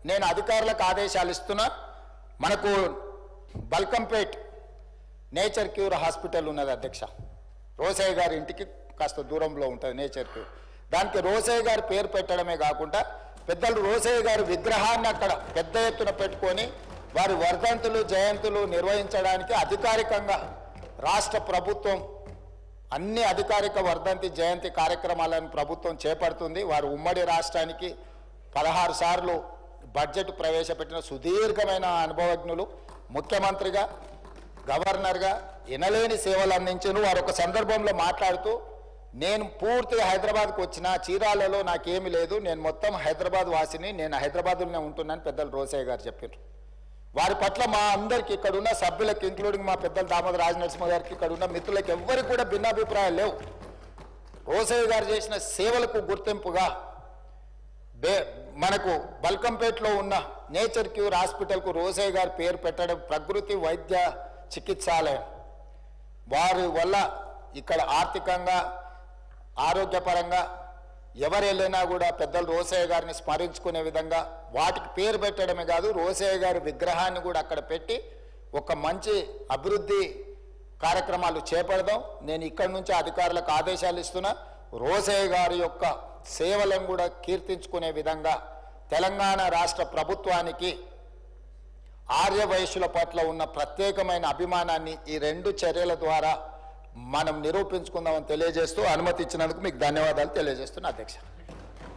నేను అధికారులకు ఆదేశాలు ఇస్తున్నా. మనకు బల్కంపేట్ నేచర్ క్యూర్ హాస్పిటల్ ఉన్నది అధ్యక్ష. రోసయ్య గారి ఇంటికి కాస్త దూరంలో ఉంటుంది నేచర్ క్యూర్. దానికి రోసయ్య గారి పేరు పెట్టడమే కాకుండా పెద్దలు రోసయ్య గారి విగ్రహాన్ని అక్కడ పెద్ద ఎత్తున పెట్టుకొని వారి వర్ధంతులు జయంతులు నిర్వహించడానికి అధికారికంగా రాష్ట్ర ప్రభుత్వం అన్ని అధికారిక వర్ధంతి జయంతి కార్యక్రమాలను ప్రభుత్వం చేపడుతుంది. వారు ఉమ్మడి రాష్ట్రానికి 16 సార్లు బడ్జెట్ ప్రవేశపెట్టిన సుదీర్ఘమైన అనుభవజ్ఞులు. ముఖ్యమంత్రిగా గవర్నర్గా ఎనలేని సేవలు అందించిన వారు ఒక సందర్భంలో మాట్లాడుతూ, నేను పూర్తిగా హైదరాబాద్కు వచ్చిన చీరాలలో నాకేమీ లేదు, నేను మొత్తం హైదరాబాద్ వాసిని, నేను హైదరాబాద్లోనే ఉంటున్నాను పెద్దలు రోసయ్య గారు చెప్పారు. వారి పట్ల మా అందరికీ ఇక్కడ ఉన్న సభ్యులకి ఇంక్లూడింగ్ మా పెద్దలు దామోదర రాజనరసింహ గారికి ఇక్కడ ఉన్న మిత్రులకి ఎవ్వరికి కూడా భిన్నాభిప్రాయాలు లేవు. రోసయ్య గారు చేసిన సేవలకు గుర్తింపుగా మనకు బల్కంపేటలో ఉన్న నేచర్ క్యూర్ హాస్పిటల్కు రోసయ్య గారి పేరు పెట్టడం ప్రకృతి వైద్య చికిత్సాలయం. వారి వల్ల ఇక్కడ ఆర్థికంగా ఆరోగ్యపరంగా ఎవరు వెళ్ళినా కూడా పెద్దలు రోసయ్య గారిని స్మరించుకునే విధంగా వాటికి పేరు పెట్టడమే కాదు, రోసయ్య గారి విగ్రహాన్ని కూడా అక్కడ పెట్టి ఒక మంచి అభివృద్ధి కార్యక్రమాలు చేపడదాం. నేను ఇక్కడి నుంచి అధికారులకు ఆదేశాలు ఇస్తున్నా. రోసయ్య గారి యొక్క సేవలను కూడా కీర్తించుకునే విధంగా తెలంగాణ రాష్ట్ర ప్రభుత్వానికి ఆర్య వైశ్యుల పట్ల ఉన్న ప్రత్యేకమైన అభిమానాన్ని ఈ 2 చర్యల ద్వారా మనం నిరూపించుకుందామని తెలియజేస్తూ అనుమతి ఇచ్చినందుకు మీకు ధన్యవాదాలు తెలియజేస్తున్నా అధ్యక్ష.